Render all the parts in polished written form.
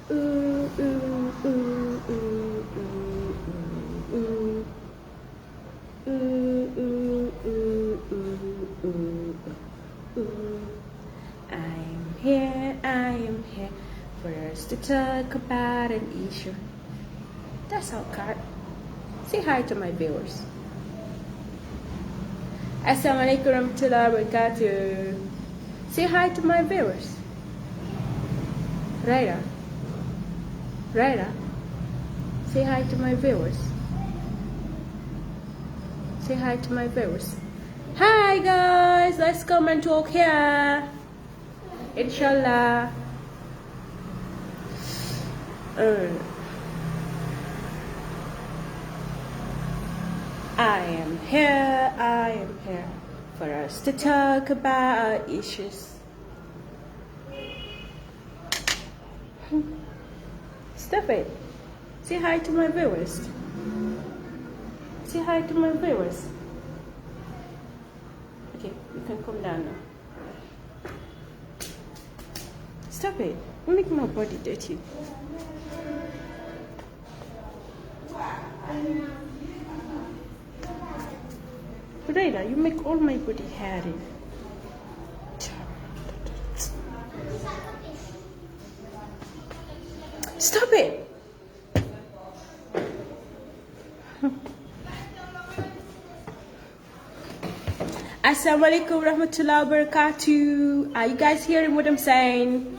I am here for us to talk about an issue. That's all, Kat. Say hi to my viewers. Assalamualaikum warahmatullahi wabarakatuh. Say hi to my viewers. Raira. Say hi to my viewers. Say hi to my viewers. Hi guys, let's come and talk here. Inshallah. I am here for us to talk about our issues. Stop it. Say hi to my viewers. Say hi to my viewers. Okay, you can come down now. Stop it. You make my body dirty. Raina, you make all my body hairy. Stop it. Assalamualaikum warahmatullahi wabarakatuh. Are you guys hearing what I'm saying?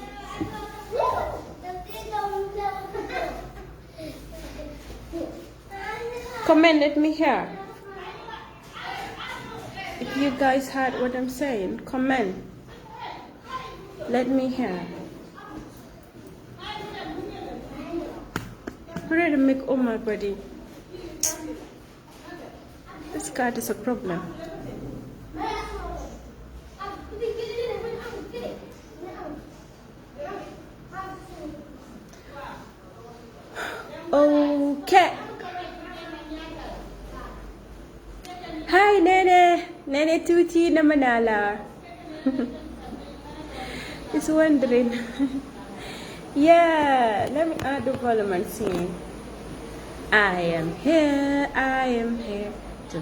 Comment, let me hear. If you guys heard what I'm saying, comment. Let me hear. I'm ready to make all my body. This card is a problem. Okay. Hi, Nene Tuti na Manala. Just wondering. Yeah, let me add the volume and sing. I am here to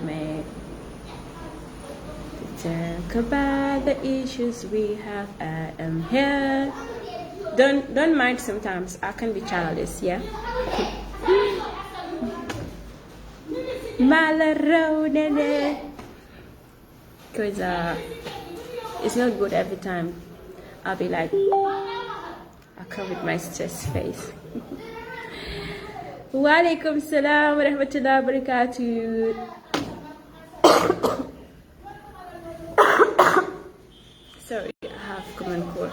talk about the issues we have. I am here. Don't mind sometimes. I can be childish, yeah. Malaro Nene. Because it's not good every time. I'll be like, I come with my stress face. Wa alaikum salam wa rahmatullahi wa barakatuh. Sorry, I have common cold.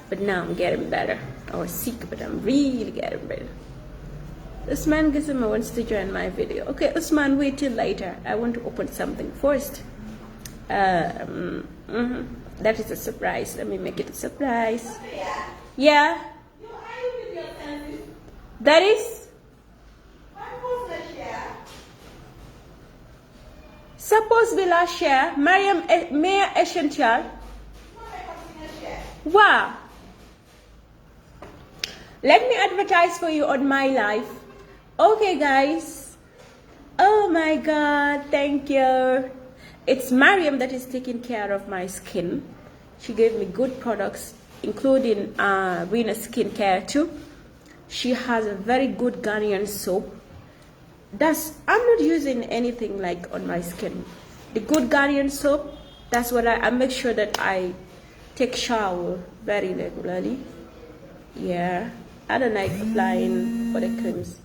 But now I'm getting better. I was sick, but I'm really getting better. Usman Gizima wants to join my video. Okay, Usman, wait till later. I want to open something first. That is a surprise. Let me make it a surprise. Yeah? That is? Suppose we last share. Mariam Mayor Essential. Wow. Let me advertise for you on my life. Okay, guys. Oh my God, thank you. It's Mariam that is taking care of my skin. She gave me good products, including Rena skincare too. She has a very good Ghanaian soap. I'm not using anything like on my skin. The good Ghanaian soap, that's what I make sure that I take shower very regularly. Yeah, I don't like applying other creams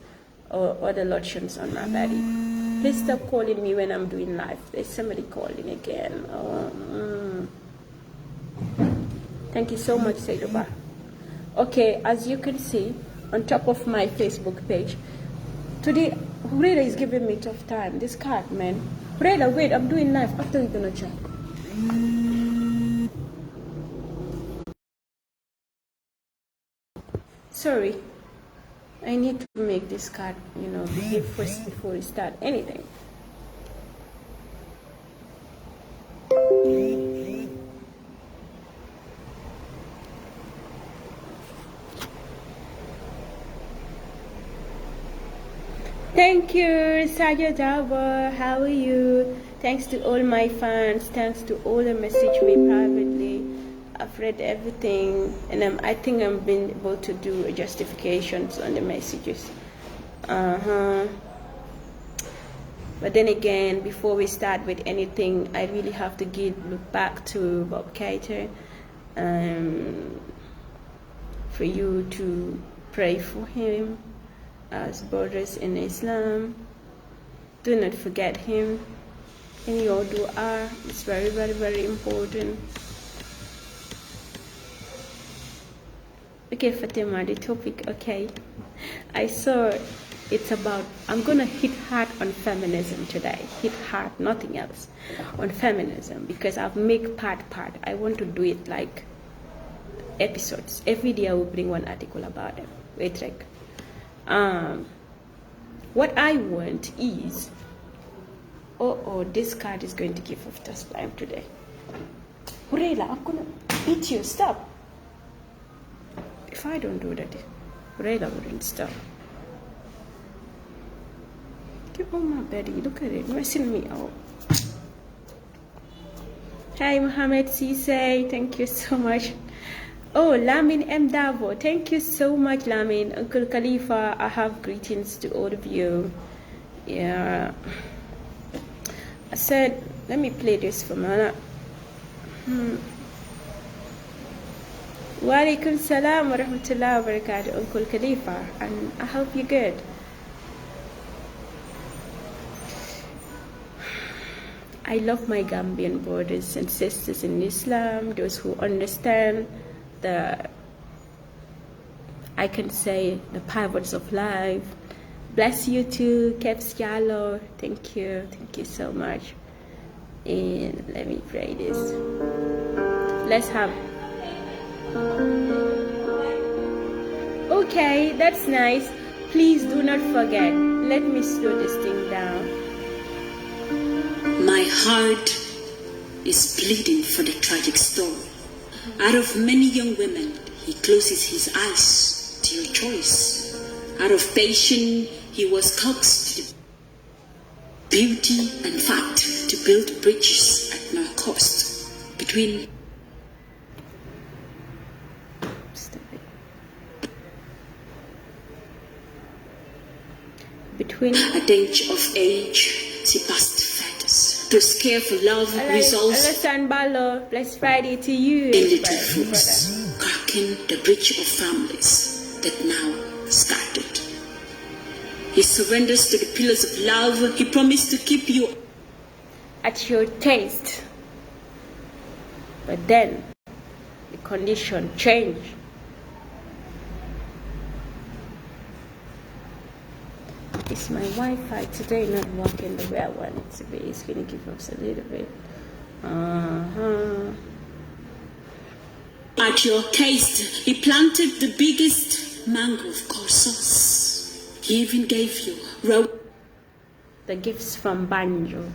or other lotions on my body. Please stop calling me when I'm doing live. There's somebody calling again. Thank you so much, Saydoba. Okay, as you can see on top of my Facebook page, today Reda is giving me tough time. This card, man. Reda, wait, I'm doing live. After you're gonna check. Sorry, I need to make this card, behave first before we start anything. Thank you, Saja Java. How are you? Thanks to all my fans. Thanks to all the message me privately. I've read everything, and I think I'm being able to do justifications on the messages. But then again, before we start with anything, I really have to look back to Bob Keita, for you to pray for him as brothers in Islam. Do not forget him in your dua. It's very, very, very important. Okay, Fatima, the topic, okay. I saw it's about, I'm gonna hit hard on feminism today. Hit hard, nothing else, on feminism, because I've made part. I want to do it like episodes. Every day I will bring one article about it. Wait, like, what I want is, this card is going to give off the slime today. Hurela, I'm gonna eat you, stop. If I don't do that, Hurela wouldn't stop. Get on my belly, look at it, messing me out. Hi Mohammed Sise, thank you so much. Oh, Lamin M. Davo, thank you so much, Lamin. Uncle Khalifa, I have greetings to all of you. Yeah. I said, let me play this for Mana. Wa alaikum salam wa rahmatullahi wa barakatuh, Uncle Khalifa, and I hope you're good. I love my Gambian brothers and sisters in Islam, those who understand I can say the pivots of life. Bless you too, 𝒂𝒄𝒄𝒏𝒆𝒍. Thank you so much. And let me pray this. Let's have. Okay, that's nice. Please do not forget. Let me slow this thing down. My heart is bleeding for the tragic story. Out of many young women, he closes his eyes to your choice. Out of patience, he was coaxed to the beauty and fact to build bridges at no cost between a danger of age, she passed fetters. To scare for love resolves Bless Friday to you. in little fruits, cracking the bridge of families that now scattered. He surrenders to the pillars of love. He promised to keep you at your taste. But then the condition changed. Is my Wi-Fi today not working the way I want it to be? It's going to give us a little bit. At your taste, he planted the biggest mangrove courses. He even gave you the gifts from Banjo.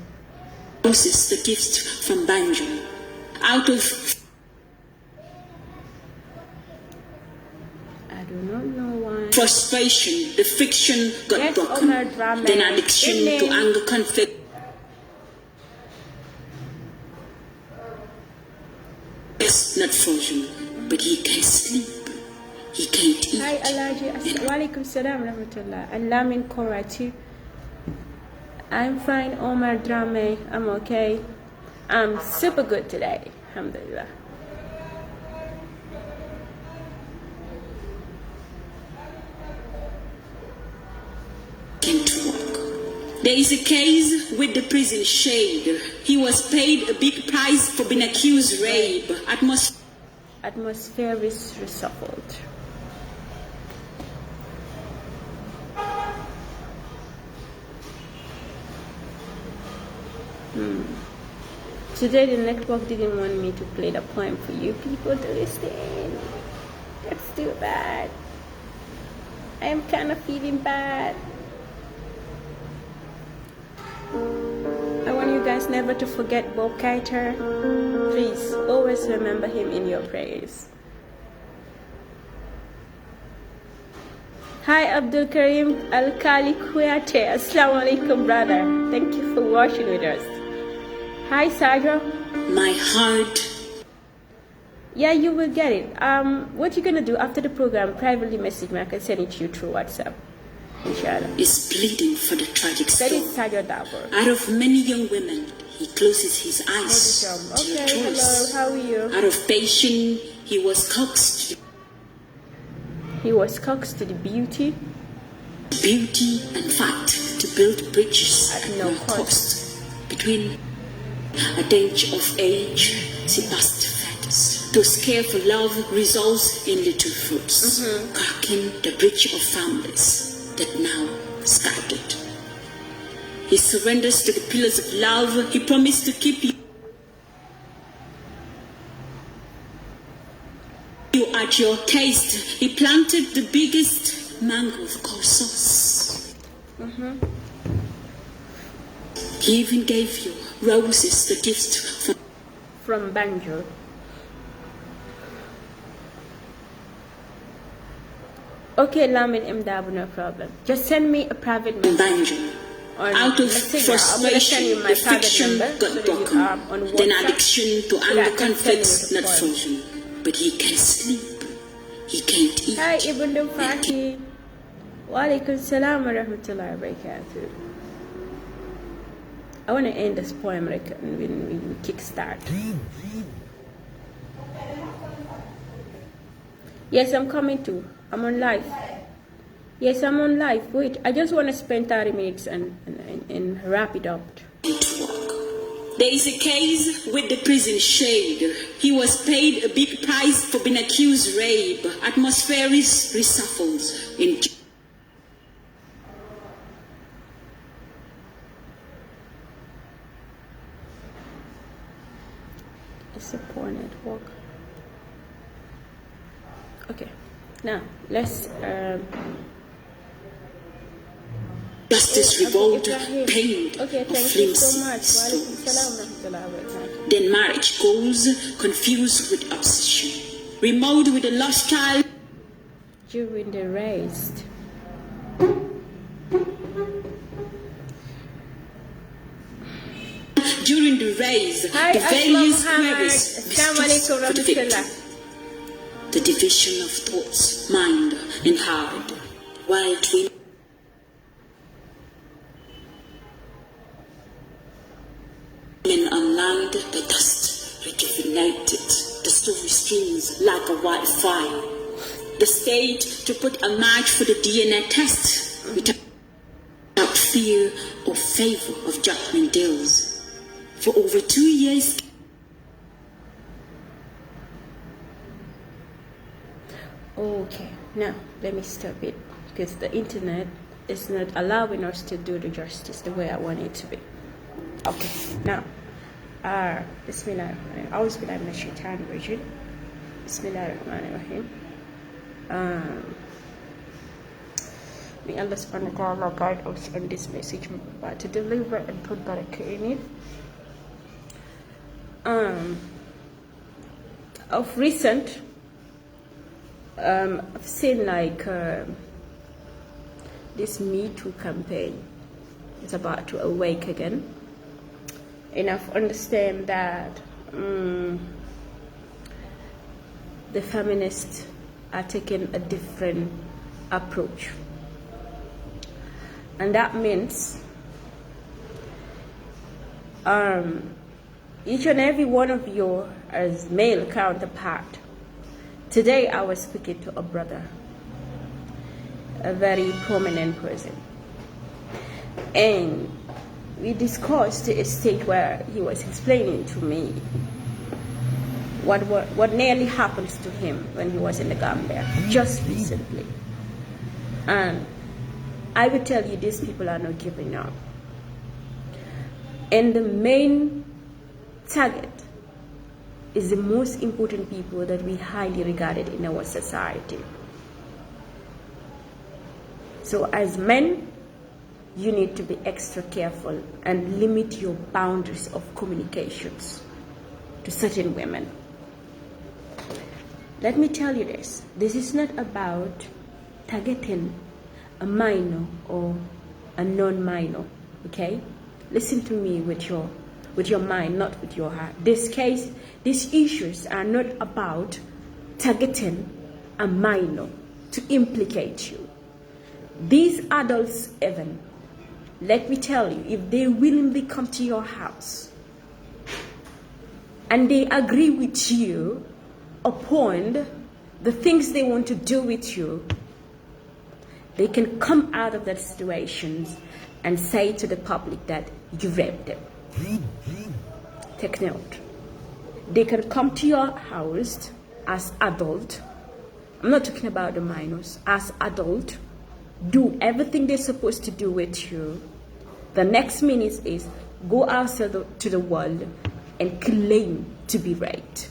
Roses, the gifts from Banjo. Out of I do not know why. Frustration, the fiction got broken. Then addiction to anger, conflict. It's not frozen, but he can't sleep. He can't eat. Hi, Alaji. Wa alaikum salam rahmatullah. Alamin Korati. I'm fine, Omar Drame. I'm okay. I'm super good today. Alhamdulillah. Can't walk. There is a case with the prison shade. He was paid a big price for being accused rape. Atmosphere is reshuffled. Today the network didn't want me to play the poem for you people to listen. That's too bad. I am kind of feeling bad. I want you guys never to forget Bob Keita. Please always remember him in your prayers. Hi, Abdul Karim 𝒂𝒄𝒄𝒏𝒆𝒍. Assalamu alaikum, brother. Thank you for watching with us. Hi, Sandra. My heart. Yeah, you will get it. What you're gonna do after the program? Privately message me. I can send it to you through WhatsApp. Inshallah. Is pleading for the tragic That story. is Sandra Dabur. Out of many young women, he closes his eyes to your Okay, choice. hello. How are you? Out of patience, he was coaxed. He was coaxed to the beauty and fact to build bridges at no cost between a danger of age, she passed facts. Those care for love results in little fruits, cracking the bridge of families that now scattered. He surrenders to the pillars of love. He promised to keep you at your taste. He planted the biggest mango of course sauce. He even gave you roses, the gift from Banjo. Okay, Lamin Mdabu, no problem. Just send me a private message. Banjo. Out of frustration, the fiction got broken. Then addiction to anger conflicts not frozen. But he can sleep. He can't eat. Hi, Ibn Fahi. Wa alaikum salam wa rahmatullahi wa barakatuh. I want to end this poem when we kickstart. Yes, I'm coming too. I'm on live. Yes, I'm on live. Wait, I just want to spend 30 minutes and wrap it up. There is a case with the prison shade. He was paid a big price for being accused rape. Atmosphere is reshuffled in It's a poor network. Okay, now let's justice revolt, pain, okay, thank you so much. Then marriage goes confused with obsession, remote with a lost child. During the race. During the race, the various queries for the victim. The division of thoughts, mind, and heart, while twin. Men unlined, the dust rejuvenated, the story streams like a white fire. The state to put a match for the DNA test without fear or favor of judgment deals. For over 2 years. Okay, now let me stop it because the internet is not allowing us to do the justice the way I want it to be. Okay, now, Bismillahirrahmanirrahim. Auzubillahi minash shaitanir rajim. Bismillahirrahmanirrahim. May Allah subhanahu wa ta'ala guide us on this message to deliver and put barakah in it. Of recent, I've seen like this Me Too campaign is about to awake again. And I've understand that the feminists are taking a different approach. And that means each and every one of you as male counterpart. Today I was speaking to a brother, a very prominent person, and we discussed a stage where he was explaining to me what nearly happened to him when he was in the Gambia just recently. And I will tell you, these people are not giving up. And the main target is the most important people that we highly regarded in our society. So as men, you need to be extra careful and limit your boundaries of communications to certain women. Let me tell you this is not about targeting a minor or a non-minor, okay? Listen to me with your mind, not with your heart. These issues are not about targeting a minor to implicate you. These adults even, let me tell you, if they willingly come to your house and they agree with you upon the things they want to do with you, they can come out of that situations and say to the public that you raped them. Take note. They can come to your house as adult. I'm not talking about the minors. As adult, do everything they're supposed to do with you. The next minute is go outside to the world and claim to be raped.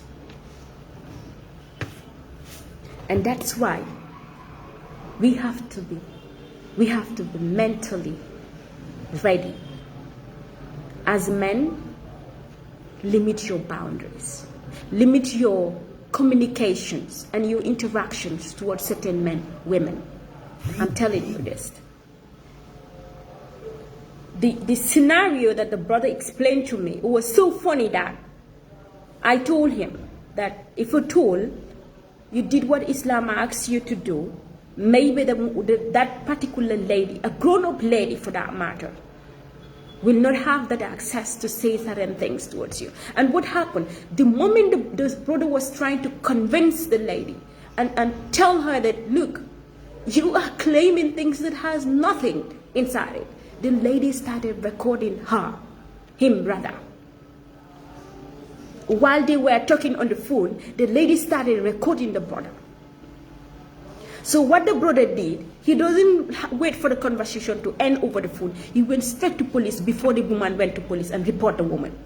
And that's why we have to be mentally ready. As men, limit your boundaries. Limit your communications and your interactions towards certain men, women. I'm telling you this. The scenario that the brother explained to me, it was so funny that I told him that if at all you did what Islam asks you to do, maybe that particular lady, a grown-up lady for that matter, will not have that access to say certain things towards you. And what happened? The moment the brother was trying to convince the lady and tell her that, look, you are claiming things that has nothing inside it, the lady started recording him rather. While they were talking on the phone, the lady started recording the brother. So what the brother did, he doesn't wait for the conversation to end over the phone. He went straight to police before the woman went to police and report the woman.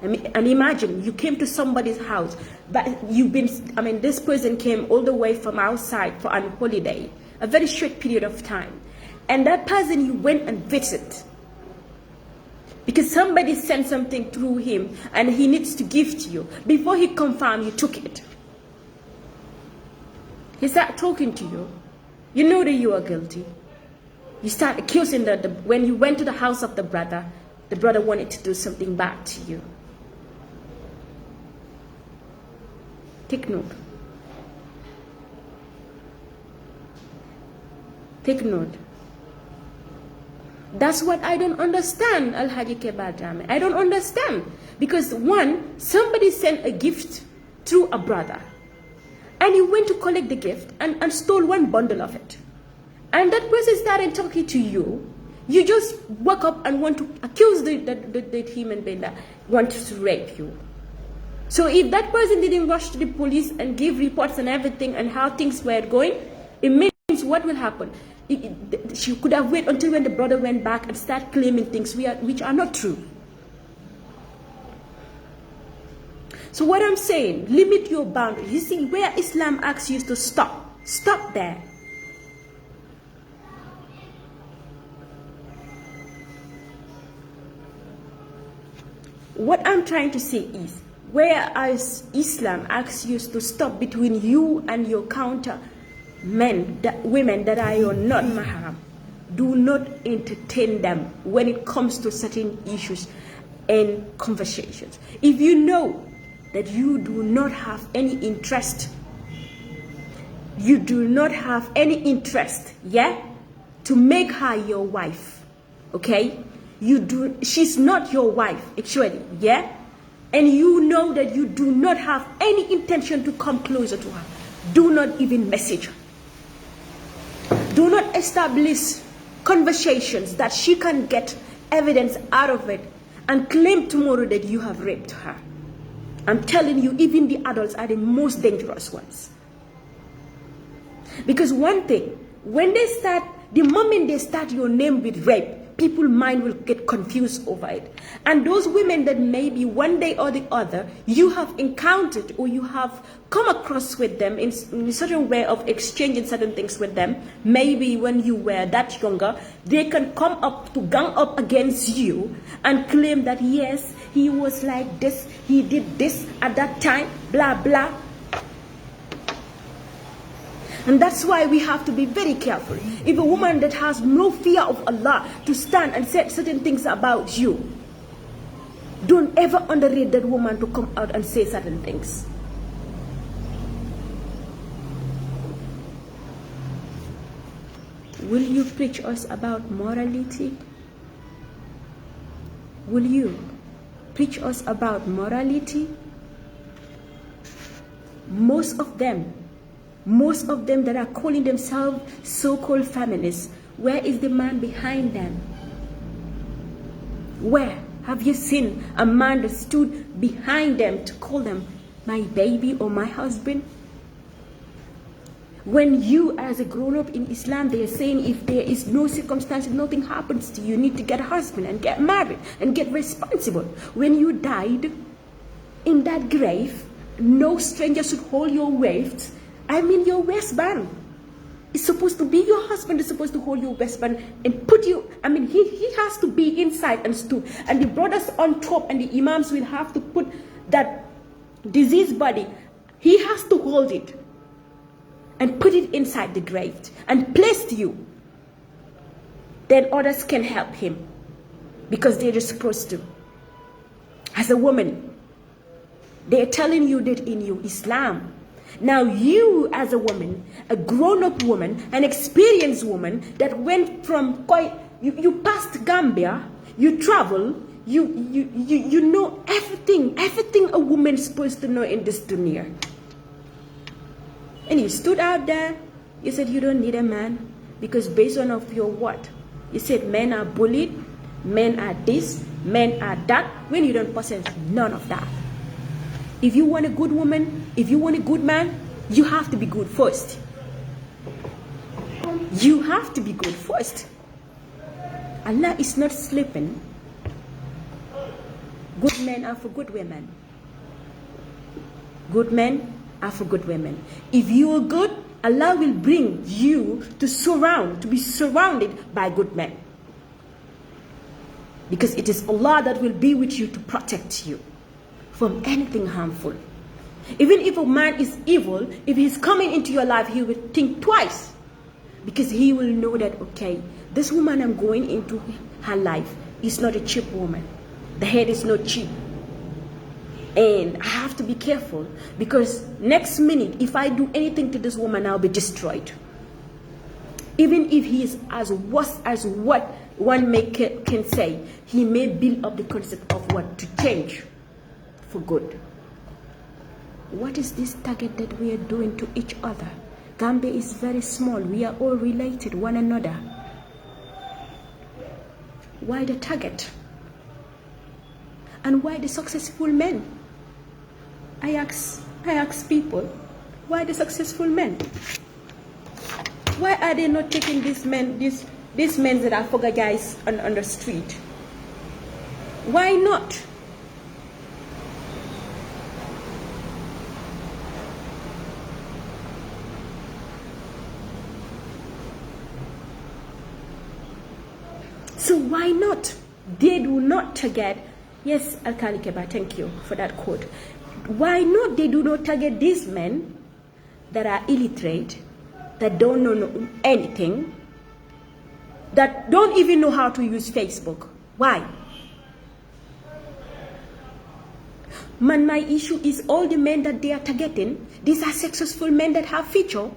And imagine, you came to somebody's house, but this person came all the way from outside for a holiday, a very short period of time. And that person you went and visited because somebody sent something through him and he needs to give to you. Before he confirmed, you took it. He started talking to you. You know that you are guilty. You start accusing that when you went to the house of the brother wanted to do something bad to you. Take note. Take note. That's what I don't understand, Alhaji Kebajame. I don't understand. Because one, somebody sent a gift through a brother. And you went to collect the gift and stole one bundle of it. And that person started talking to you. You just woke up and want to accuse the human being that wants to rape you. So if that person didn't rush to the police and give reports and everything and how things were going, it means what will happen? She could have waited until when the brother went back and started claiming things which are not true. So what I'm saying, limit your boundaries. You see, where Islam asks you to stop, stop there. What I'm trying to say is, whereas Islam asks you to stop between you and your counter women that are your non-mahram, do not entertain them when it comes to certain issues and conversations. If you know that you do not have any interest, to make her your wife, okay? She's not your wife, actually, yeah? And you know that you do not have any intention to come closer to her. Do not even message her. Do not establish conversations that she can get evidence out of it and claim tomorrow that you have raped her. I'm telling you, even the adults are the most dangerous ones. Because one thing, the moment they start your name with rape, people's mind will get confused over it. And those women that maybe one day or the other you have encountered or you have come across with them in a certain way of exchanging certain things with them, maybe when you were that younger, they can come up to gang up against you and claim that yes, he was like this, he did this at that time, blah blah. And that's why we have to be very careful. If a woman that has no fear of Allah to stand and say certain things about you, don't ever underrate that woman to come out and say certain things. Will you preach us about morality? Will you preach us about morality? Most of them that are calling themselves so-called feminists, where is the man behind them? Where? Have you seen a man that stood behind them to call them my baby or my husband? When you, as a grown-up in Islam, they are saying if there is no circumstance, nothing happens to you, you need to get a husband and get married and get responsible. When you died in that grave, no stranger should hold your waist. I mean your waistband. It's supposed to be your husband is supposed to hold your waistband and put you, I mean he has to be inside and stood. And the brothers on top and the imams will have to put that diseased body. He has to hold it and put it inside the grave and place you. Then others can help him because they're supposed to. As a woman, they're telling you that in your Islam. Now you as a woman, a grown-up woman, an experienced woman that went from you passed Gambia, you travel, you know everything a woman's supposed to know in this dunya. And you stood out there, you said you don't need a man because based on of your what? You said men are bullied, men are this, men are that, when you don't possess none of that. If you want a good woman, if you want a good man, you have to be good first. You have to be good first. Allah is not sleeping. Good men are for good women. Good men are for good women. If you are good, Allah will bring you to be surrounded by good men. Because it is Allah that will be with you to protect you from anything harmful. Even if a man is evil, if he's coming into your life, he will think twice. Because he will know that, okay, this woman I'm going into her life is not a cheap woman. The head is not cheap. And I have to be careful because next minute, if I do anything to this woman, I'll be destroyed. Even if he is as worse as what one can say, he may build up the concept of what to change for good. What is this target that we are doing to each other? Gambia is very small. We are all related one another. Why the target? And why the successful men? I ask people, why the successful men? Why are they not taking these men that are fogger guys on the street? Why not? So why not? They do not target. Yes, 𝒘𝒘𝒃𝒆, thank you for that quote. Why not? They do not target these men that are illiterate, that don't know anything, that don't even know how to use Facebook. Why? Man, my issue is all the men that they are targeting. These are successful men that have future.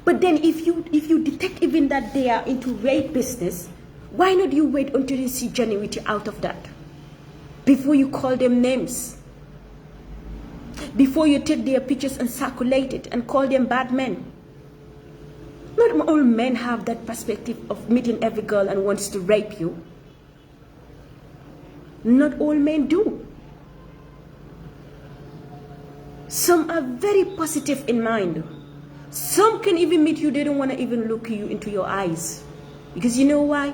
But then if you detect even that they are into rape business, why not you wait until you see genuinity out of that? Before you call them names. Before you take their pictures and circulate it and call them bad men. Not all men have that perspective of meeting every girl and wants to rape you. Not all men do. Some are very positive in mind. Some can even meet you, they don't want to even look you into your eyes. Because you know why?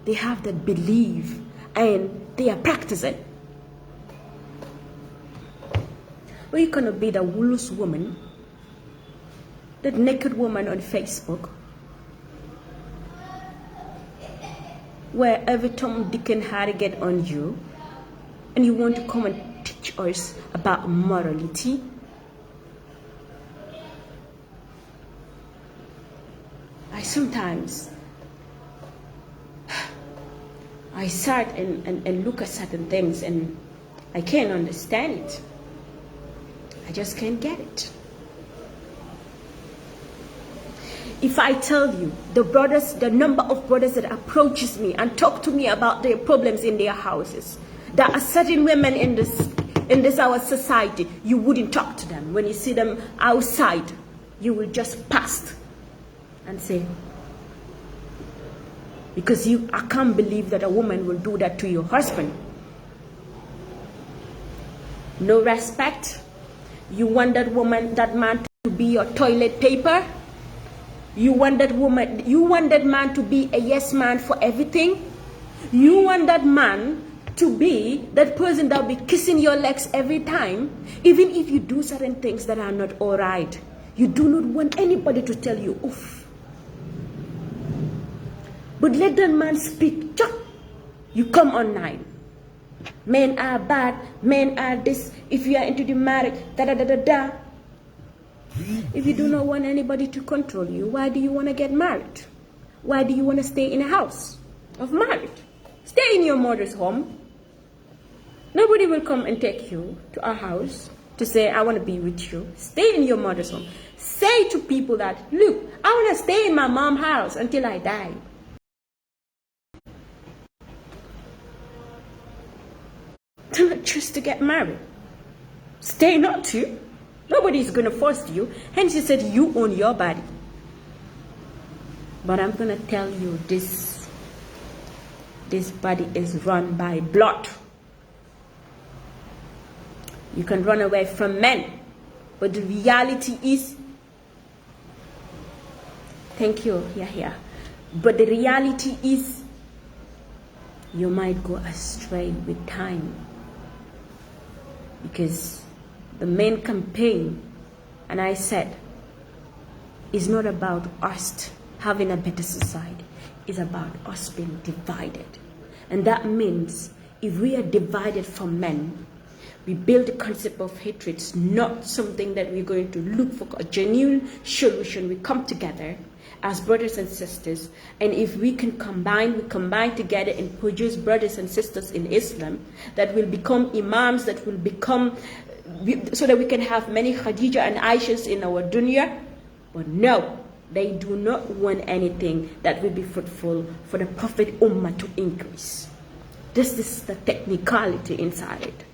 They have that belief and they are practicing. But you cannot be the woolous woman, that naked woman on Facebook, where every Tom, Dick and Harry get on you, and you want to come and teach us about morality. sometimes I start and look at certain things and I can't understand it. I just can't get it. If I tell you the number of brothers that approaches me and talk to me about their problems in their houses, there are certain women in this our society, you wouldn't talk to them. When you see them outside, you will just pass and say, because I can't believe that a woman will do that to your husband. No respect. You want that man to be your toilet paper. You want that man to be a yes man for everything. You want that man to be that person that will be kissing your legs every time, even if you do certain things that are not all right. You do not want anybody to tell you, oof. But let that man speak. You come online. Men are bad. Men are this. If you are into the marriage, da. If you do not want anybody to control you, why do you want to get married? Why do you want to stay in a house of marriage? Stay in your mother's home. Nobody will come and take you to our house to say, I want to be with you. Stay in your mother's home. Say to people that, look, I want to stay in my mom's house until I die. Do not choose to get married. Stay not to. Nobody is going to force you. Hence he said, you own your body. But I'm going to tell you this body is run by blood. You can run away from men. But the reality is, thank you, yeah. But the reality is, you might go astray with time. Because the main campaign, and I said, is not about us having a better society. It's about us being divided. And that means if we are divided from men, we build the concept of hatred. It's not something that we're going to look for a genuine solution. We come together as brothers and sisters, and if we can combine, we combine together and produce brothers and sisters in Islam that will become imams, that will become, so that we can have many Khadija and Aishas in our dunya. But no, they do not want anything that will be fruitful for the Prophet Ummah to increase. This is the technicality inside it.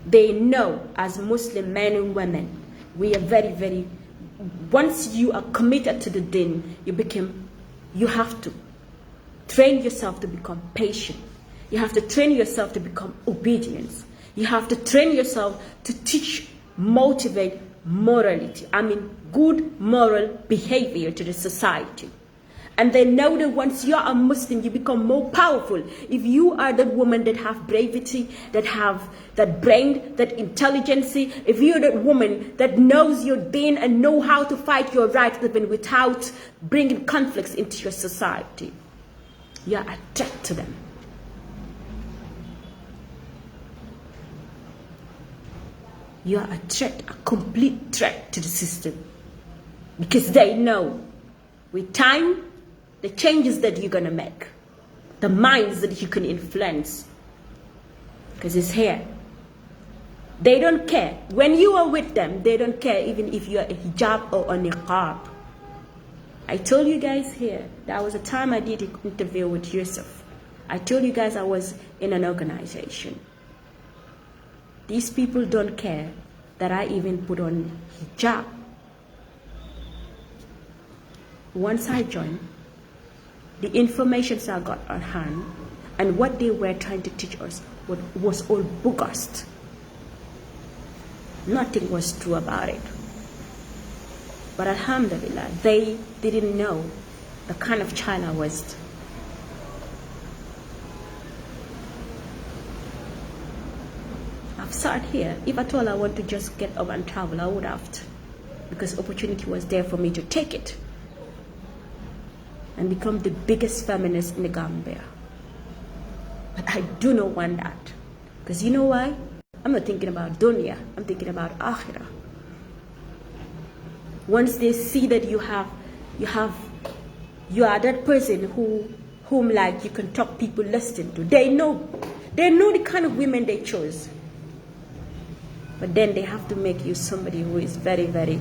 They know as Muslim men and women, we are very, very, once you are committed to the deen, you have to train yourself to become patient. You have to train yourself to become obedient. You have to train yourself to teach, motivate morality. Good moral behavior to the society. And they know that once you're a Muslim, you become more powerful. If you are that woman that have bravery, that have that brain, that intelligence, if you're that woman that knows your deen and know how to fight your rights even without bringing conflicts into your society, you're a threat to them. You're a threat, a complete threat to the system. Because they know with time, the changes that you're going to make, the minds that you can influence, because it's here. They don't care. When you are with them, they don't care even if you're a hijab or a niqab. I told you guys here, there was a time I did an interview with Yusuf. I told you guys I was in an organization. These people don't care that I even put on hijab. Once I joined, the information I got on hand and what they were trying to teach us was all bogus. Nothing was true about it. But alhamdulillah, they didn't know the kind of child I was. I've sat here. If at all I want to just get up and travel, I would have to. Because opportunity was there for me to take it and become the biggest feminist in the Gambia. But I do not want that. Because you know why? I'm not thinking about dunya. I'm thinking about akhirah. Once they see that you have you are that person whom like you can talk, people listen to. They know the kind of women they chose. But then they have to make you somebody who is very, very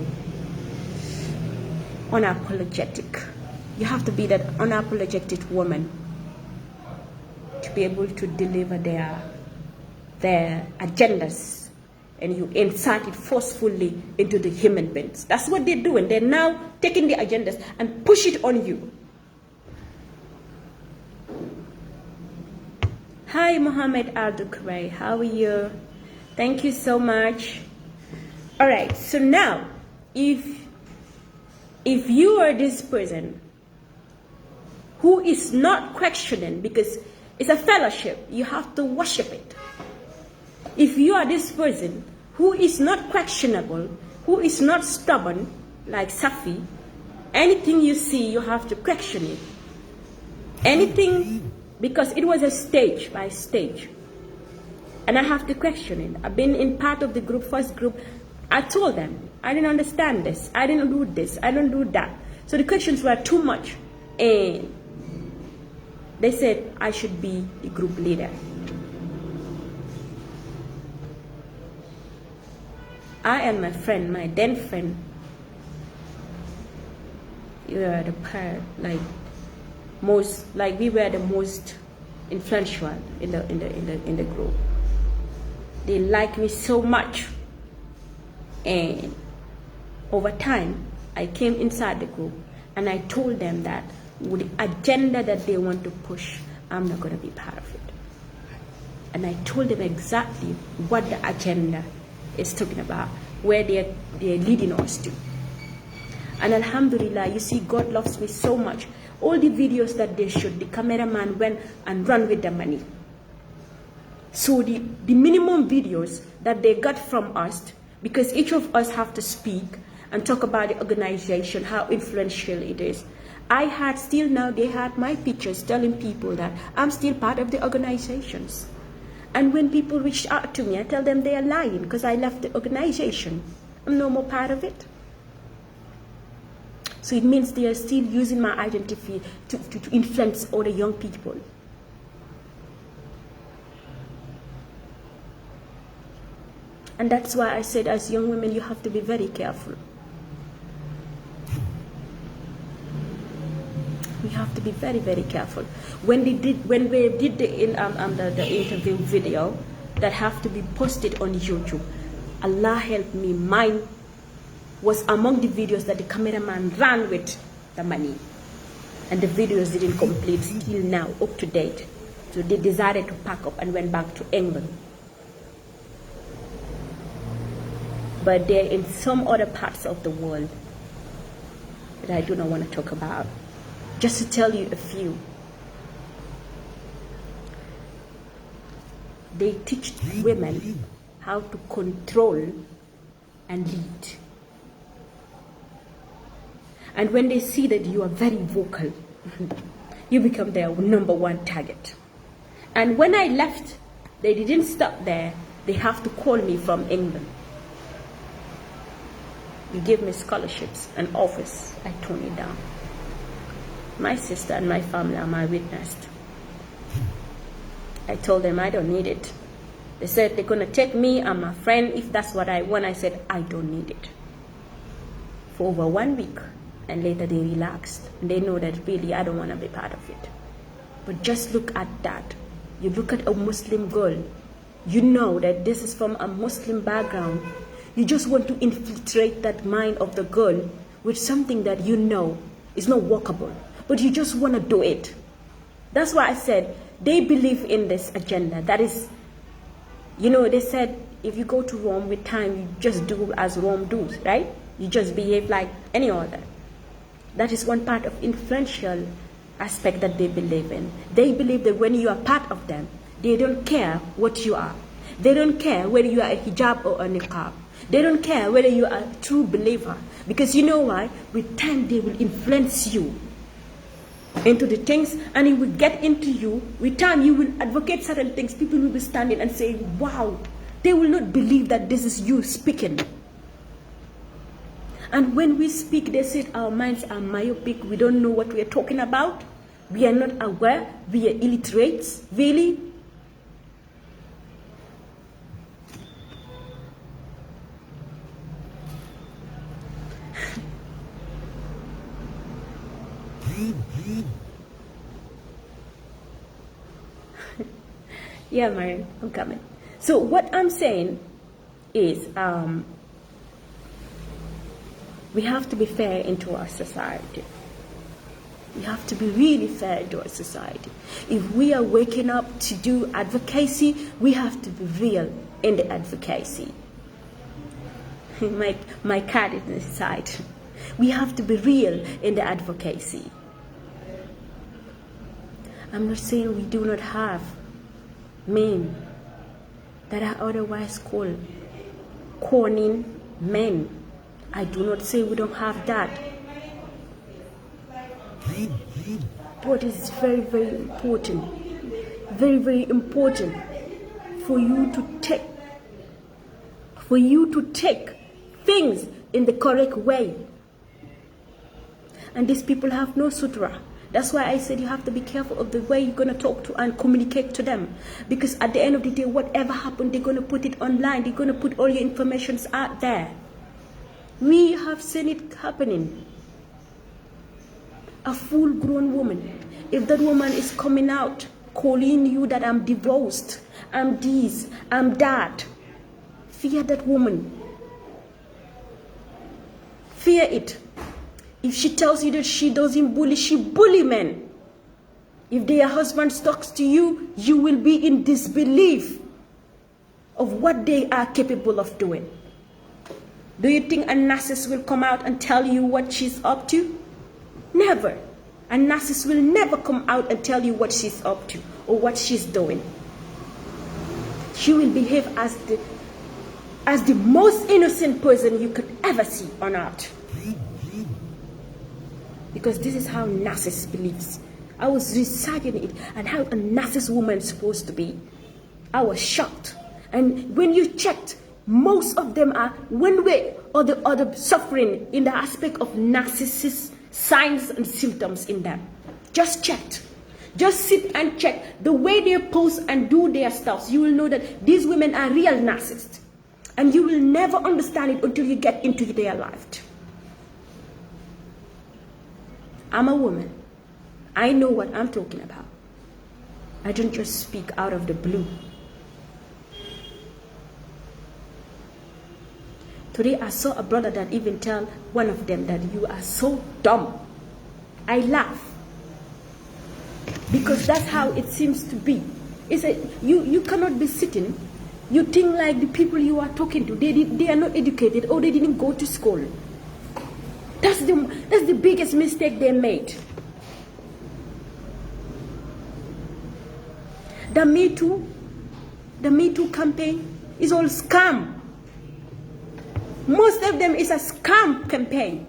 unapologetic. You have to be that unapologetic woman to be able to deliver their agendas, and you insert it forcefully into the human beings. That's what they're doing. They're now taking the agendas and push it on you. Hi, Mohammed Al-Dukhray. How are you? Thank you so much. All right. So now, if you are this person who is not questioning, because it's a fellowship, you have to worship it. If you are this person who is not questionable, who is not stubborn, like Safi, anything you see, you have to question it. Anything, because it was a stage by stage. And I have to question it. I've been in part of the group, first group. I told them, I didn't understand this. I didn't do this. I don't do that. So the questions were too much. And they said I should be the group leader. I and my friend, my then friend, we were the pair, we were the most influential in the group. They liked me so much, and over time, I came inside the group and I told them that with the agenda that they want to push, I'm not going to be part of it. And I told them exactly what the agenda is talking about, where they're leading us to. And Alhamdulillah, you see, God loves me so much. All the videos that they showed, the cameraman went and ran with the money. So the minimum videos that they got from us, because each of us have to speak and talk about the organization, how influential it is. I had still now, they had my pictures telling people that I'm still part of the organizations. And when people reach out to me, I tell them they are lying because I left the organization. I'm no more part of it. So it means they are still using my identity to influence other young people. And that's why I said, as young women, you have to be very careful. We have to be very, very careful. When we did the interview video that have to be posted on YouTube, Allah help me, mine was among the videos that the cameraman ran with the money, and the videos didn't complete till now, up to date. So they decided to pack up and went back to England. But they're in some other parts of the world that I do not want to talk about. Just to tell you a few. They teach women how to control and lead. And when they see that you are very vocal, you become their #1 target. And when I left, they didn't stop there. They have to call me from England. You give me scholarships and offers. I tone it down. My sister and my family are my witness. I told them I don't need it. They said they're going to take me and my friend if that's what I want. I said I don't need it. For over 1 week. And later they relaxed. And they know that really I don't want to be part of it. But just look at that. You look at a Muslim girl. You know that this is from a Muslim background. You just want to infiltrate that mind of the girl with something that you know is not workable. But you just want to do it. That's why I said they believe in this agenda. That is, you know, they said if you go to Rome with time, you just do as Rome does, right? You just behave like any other. That is one part of influential aspect that they believe in. They believe that when you are part of them, they don't care what you are. They don't care whether you are a hijab or a niqab. They don't care whether you are a true believer. Because you know why? With time, they will influence you into the things, and it will get into you. With time, you will advocate certain things. People will be standing and saying, wow. They will not believe that this is you speaking. And when we speak, they say our minds are myopic. We don't know what we are talking about. We are not aware. We are illiterate. Really? Yeah, Mariam, I'm coming. So what I'm saying is we have to be fair into our society. We have to be really fair into our society. If we are waking up to do advocacy, we have to be real in the advocacy. My cat is inside. We have to be real in the advocacy. I'm not saying we do not have men that are otherwise called corny men. I do not say we don't have that. But it's very, very important, for you to take things in the correct way. And these people have no sutra. That's why I said you have to be careful of the way you're going to talk to and communicate to them. Because at the end of the day, whatever happened, they're going to put it online. They're going to put all your information out there. We have seen it happening. A full-grown woman, if that woman is coming out calling you that I'm divorced, I'm this, I'm that, fear that woman. Fear it. If she tells you that she doesn't bully, she bully men. If their husband talks to you, you will be in disbelief of what they are capable of doing. Do you think a narcissist will come out and tell you what she's up to? Never. A narcissist will never come out and tell you what she's up to or what she's doing. She will behave as the most innocent person you could ever see on earth. Because this is how narcissist believes. I was researching it and how a narcissist woman is supposed to be. I was shocked. And when you checked, most of them are one way or the other suffering in the aspect of narcissist signs and symptoms in them. Just checked. Just sit and check. The way they pose and do their stuff, you will know that these women are real narcissists. And you will never understand it until you get into their life. I'm a woman. I know what I'm talking about. I don't just speak out of the blue. Today I saw a brother that even tell one of them that you are so dumb. I laugh. Because that's how it seems to be. It's you cannot be sitting. You think like the people you are talking to, they are not educated or they didn't go to school. That's the biggest mistake they made. The Me Too campaign is all scam. Most of them is a scam campaign.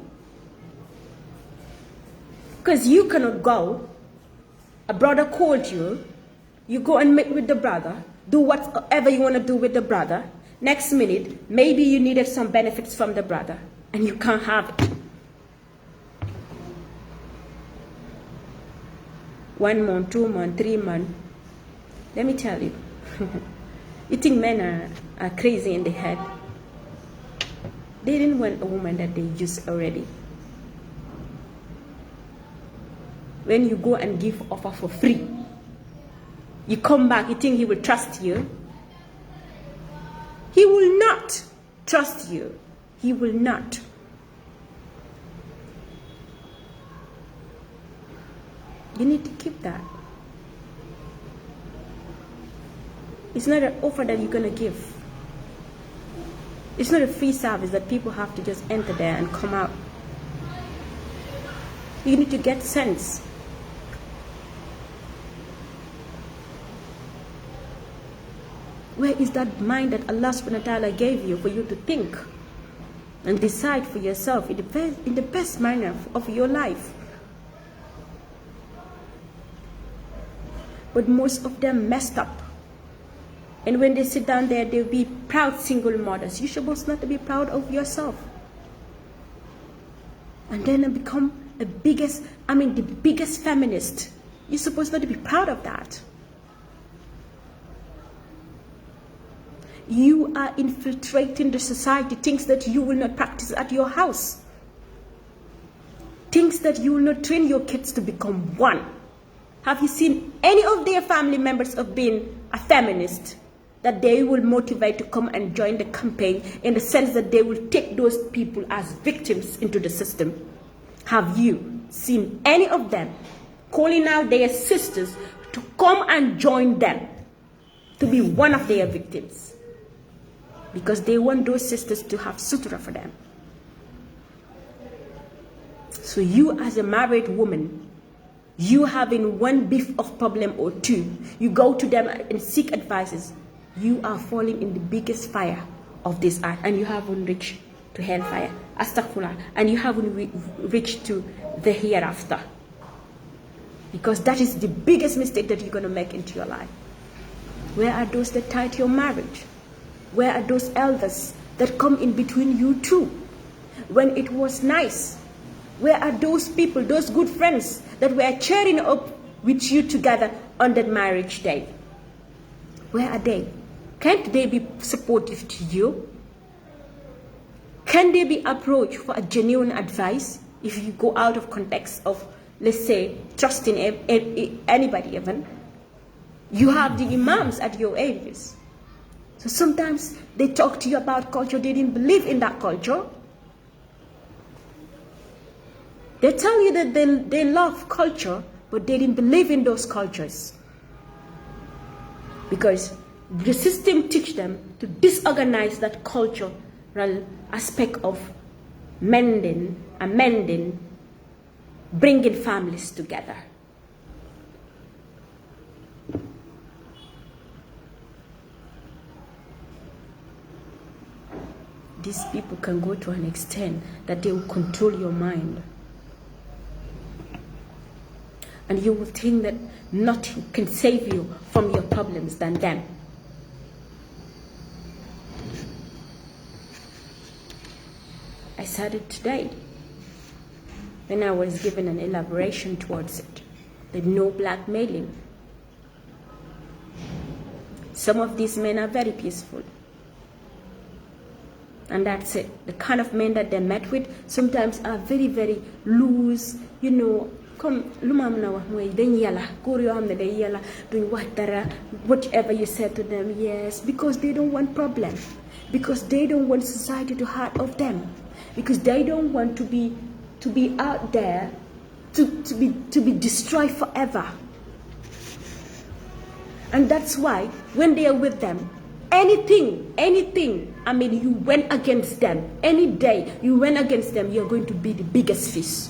Because you cannot go. A brother called you. You go and meet with the brother. Do whatever you want to do with the brother. Next minute, maybe you needed some benefits from the brother. And you can't have it. 1 month, 2 months, 3 months. Let me tell you. You think men are crazy in the head? They didn't want a woman that they used already. When you go and give offer for free, you come back, you think he will trust you? He will not trust you. He will not. You need to keep that. It's not an offer that you're going to give. It's not a free service that people have to just enter there and come out. You need to get sense. Where is that mind that Allah subhanahu wa ta'ala gave you for you to think and decide for yourself in the best manner of your life? But most of them messed up. And when they sit down there, they'll be proud single mothers. You're supposed not to be proud of yourself. and then become the biggest feminist. You're supposed not to be proud of that. You are infiltrating the society, things that you will not practice at your house. Things that you will not train your kids to become one. Have you seen any of their family members of being a feminist that they will motivate to come and join the campaign, in the sense that they will take those people as victims into the system? Have you seen any of them calling out their sisters to come and join them, to be one of their victims? Because they want those sisters to have sutura for them. So you, as a married woman, you having one beef of problem or two, you go to them and seek advices, you are falling in the biggest fire of this earth, and you haven't reached to hellfire, astaghfirullah, and you haven't reached to the hereafter. Because that is the biggest mistake that you're going to make into your life. Where are those that tied your marriage? Where are those elders that come in between you two when it was nice? Where are those people, those good friends that were cheering up with you together on that marriage day? Where are they? Can't they be supportive to you? Can they be approached for a genuine advice if you go out of context of, let's say, trusting anybody even? You have the imams at your areas. So sometimes they talk to you about culture, they didn't believe in that culture. They tell you that they love culture, but they didn't believe in those cultures. Because the system teach them to disorganize that cultural aspect of mending, amending, bringing families together. These people can go to an extent that they will control your mind. And you will think that nothing can save you from your problems than them. I said it today when I was given an elaboration towards it. The no blackmailing. Some of these men are very peaceful. And that's it. The kind of men that they met with sometimes are very, very loose, you know. Come, whatever you said to them, yes, because they don't want problem, because they don't want society to hurt of them, because they don't want to be out there to be destroyed forever. And that's why when they are with them, anything, I mean, you went against them, any day you went against them, you're going to be the biggest fish.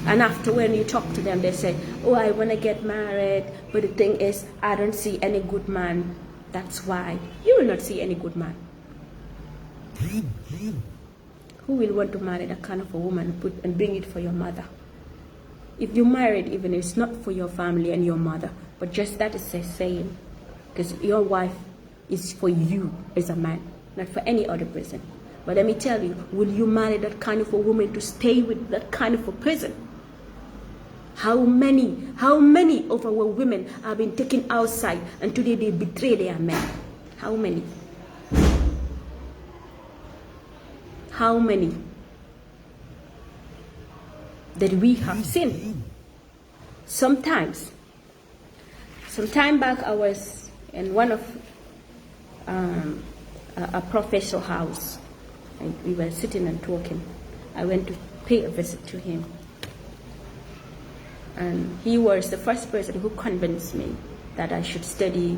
And after, when you talk to them, they say, oh, I want to get married, but the thing is, I don't see any good man. That's why. You will not see any good man. Who will want to marry that kind of a woman and bring it for your mother? If you married, even it's not for your family and your mother, but just that is a saying. Because your wife is for you as a man, not for any other person. But let me tell you, will you marry that kind of a woman to stay with that kind of a person? How many of our women have been taken outside and today they betray their men? How many? How many that we have seen? Sometimes, some time back, I was in one of a professor's house, and we were sitting and talking. I went to pay a visit to him. And he was the first person who convinced me that I should study,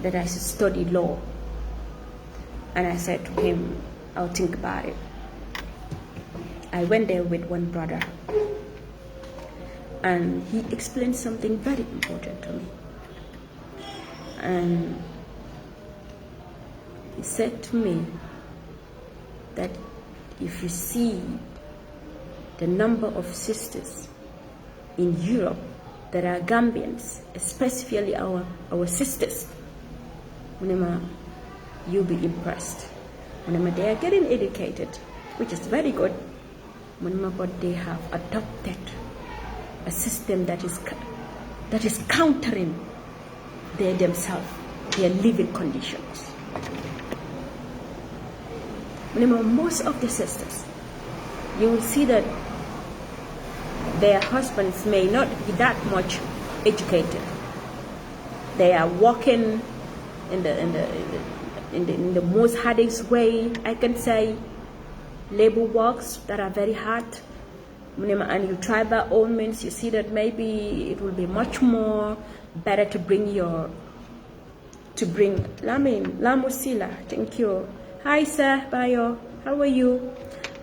law. And I said to him, I'll think about it. I went there with one brother, and he explained something very important to me. And he said to me that if you see the number of sisters in Europe that are Gambians, especially our sisters, you'll be impressed. They are getting educated, which is very good. But they have adopted a system that is countering themselves, their living conditions. Most of the sisters, you will see that their husbands may not be that much educated. They are working in the most hardest way, I can say, labor works that are very hard. And you try by all means, you see that maybe it will be much more better to bring Lamusila. Thank you. Hi sir, Bayo, how are you?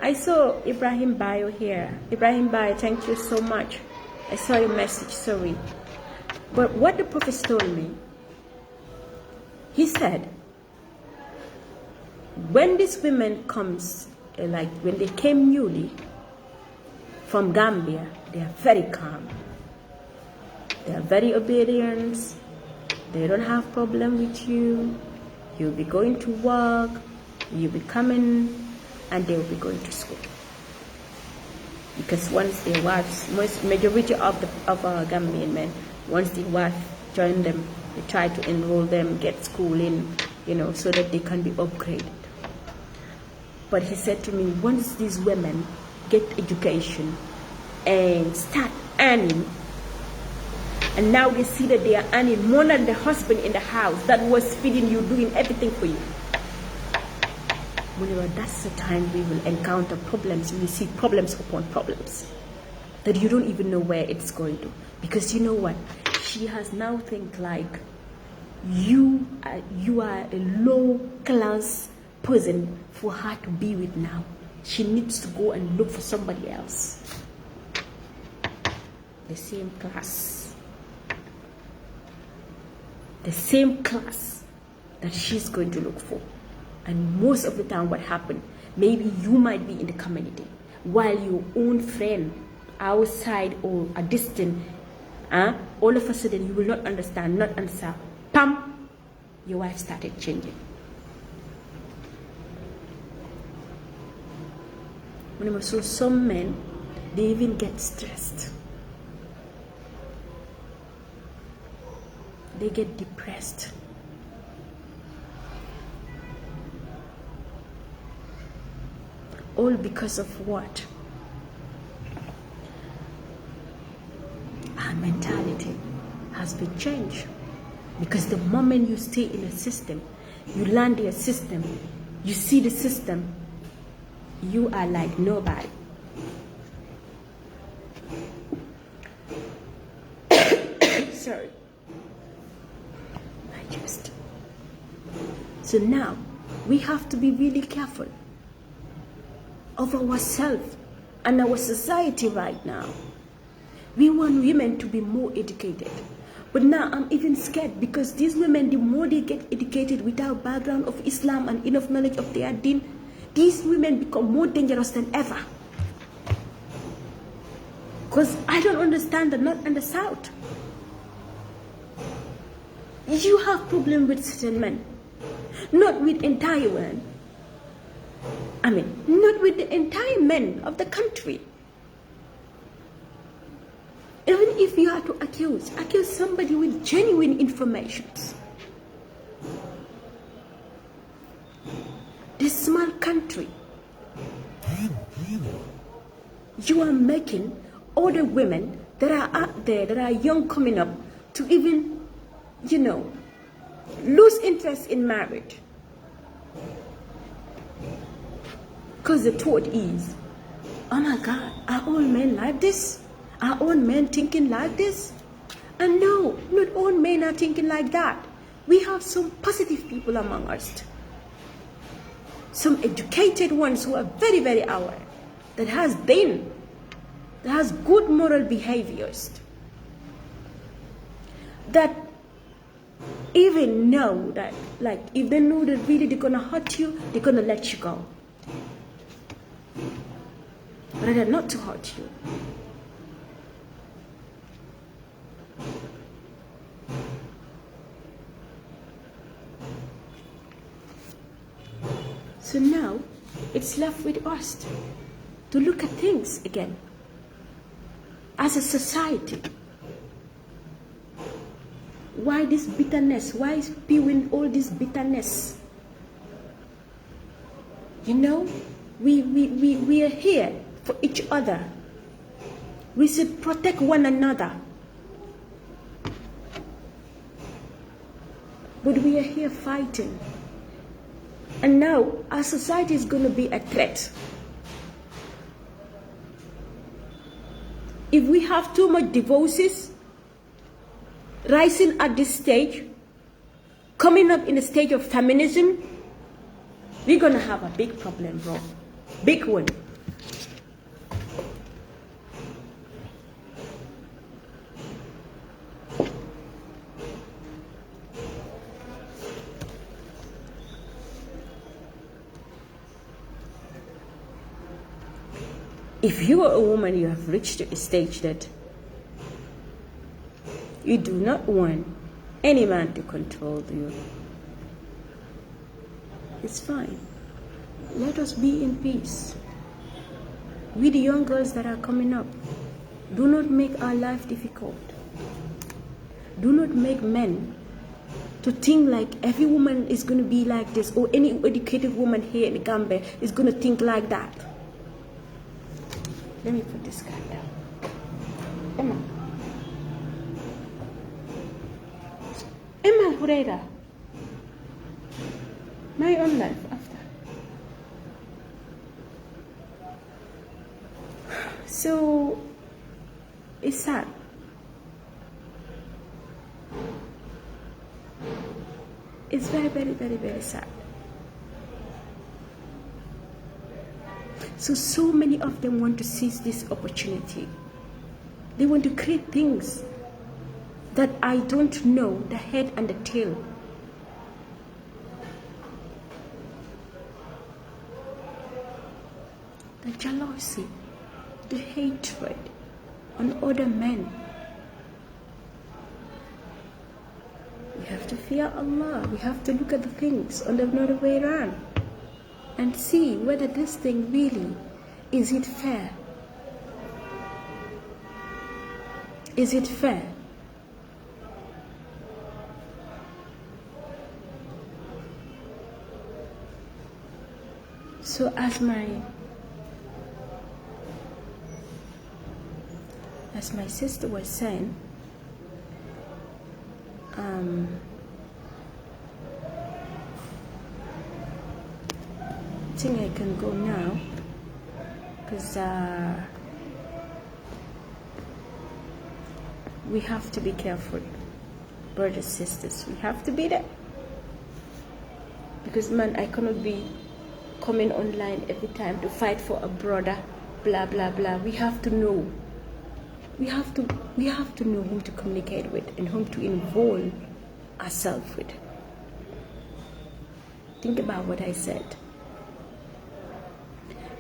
I saw Ibrahim Bayo here. Ibrahim Bayo, thank you so much. I saw your message, sorry. But what the Prophet told me, he said, when these women comes, like when they came newly from Gambia, they are very calm. They are very obedient. They don't have problem with you. You'll be going to work. You'll be coming, and they will be going to school. Because once their wives, majority of our Gambian men, once the wife join them, they try to enroll them, get school in, so that they can be upgraded. But he said to me, once these women get education and start earning, and now they see that they are earning more than the husband in the house that was feeding you, doing everything for you. Whenever that's the time we will encounter problems, we will see problems upon problems that you don't even know where it's going to. Because you know what? She has now think like you are a low class person for her to be with now. She needs to go and look for somebody else. The same class. The same class that she's going to look for. And most of the time what happened, maybe you might be in the community, while your own friend outside or a distant, all of a sudden you will not understand, pam, your wife started changing. So some men, they even get stressed. They get depressed. All because of what? Our mentality has been changed. Because the moment you stay in a system, you learn the system, you see the system, you are like nobody. Sorry. So now, we have to be really careful of ourselves and our society right now. We want women to be more educated. But now I'm even scared because these women, the more they get educated without background of Islam and enough knowledge of their deen, these women become more dangerous than ever. Because I don't understand the North and the South. You have problem with certain men, not with entire men. Not with the entire men of the country. Even if you are to accuse somebody with genuine information. This small country, you are making older women that are out there, that are young coming up, to even, lose interest in marriage. Because the thought is, oh my God, are all men like this? Are all men thinking like this? And no, not all men are thinking like that. We have some positive people among us. Some educated ones who are very, very aware. That has good moral behaviors. That even know that, like, if they know that really they're going to hurt you, they're going to let you go. Rather not to hurt you. So now it's left with us to look at things again as a society. Why this bitterness? Why is spewing all this bitterness? You know, we are here for each other. We should protect one another. But we are here fighting. And now our society is going to be a threat. If we have too much divorces rising at this stage, coming up in the stage of feminism, we're going to have a big problem, bro. Big one. If you are a woman, you have reached a stage that you do not want any man to control you, it's fine. Let us be in peace. We, the young girls that are coming up, do not make our life difficult. Do not make men to think like every woman is going to be like this, or any educated woman here in the Gambia is going to think like that. Let me put this guy down. Emma. Emma Hureda. My own life after. So it's sad. It's very, very, very, very sad. So many of them want to seize this opportunity. They want to create things that I don't know the head and the tail. The jealousy, the hatred on other men. We have to fear Allah. We have to look at the things on the other way around and see whether this thing really, is it fair? Is it fair? So as my sister was saying, I think I can go now because we have to be careful, brothers, sisters. We have to be there, because man, I cannot be coming online every time to fight for a brother, blah blah blah. We have to know. We have to know whom to communicate with and whom to involve ourselves with. Think about what I said.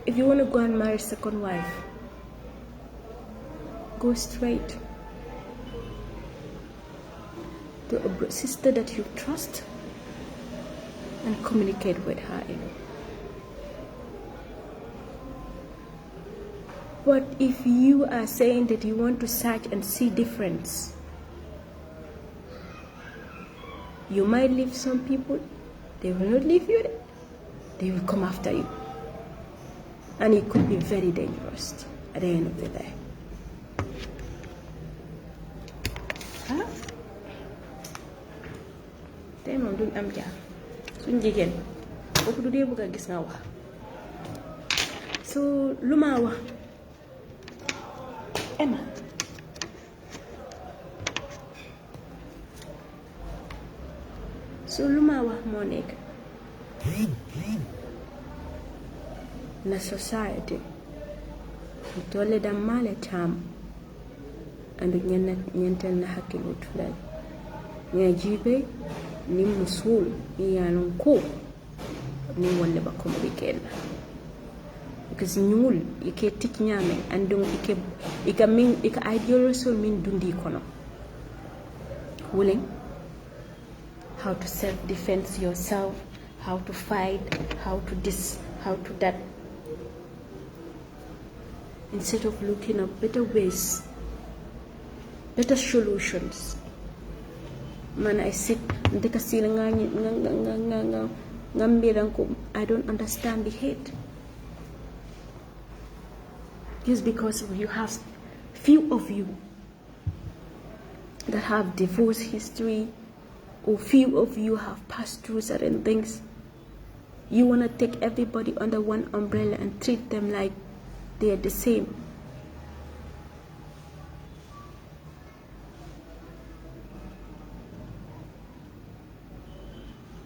If you want to go and marry a second wife, go straight to a sister that you trust and communicate with her. But if you are saying that you want to search and see difference, you might leave some people, they will not leave you, they will come after you. And it could be very dangerous at the end of the day. Huh? Tey moom duñ am jaar suñ jigéen boobu du dee bëgg a gis nga wax. So lu ma wax Emma, so lu ma wax moo nekk na society tole da male tam andu nyentel na hakilu tulaj nya jibe ni musul yanon ko ni wonde ba complicated because ñuul ike tik ñame andung ika min ika ideology min dundi kono willing how to self defense yourself, how to fight, how to this, how to that, instead of looking at better ways, better solutions. Man, I sit I don't understand the hate. Just because you have few of you that have divorce history, or few of you have passed through certain things, you want to take everybody under one umbrella and treat them like they are the same.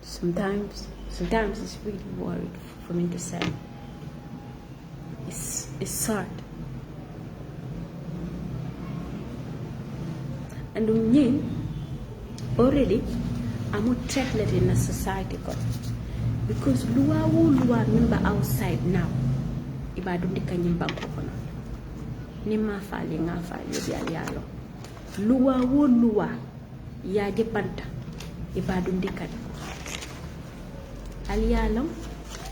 Sometimes it's really worried for me to say. It's sad. And already I'm a threat in a society because luwa member outside now ibadu ndika nyimba kono ni mafali ngafali yalo luwa ya jepanta ibadu ndika aliyalo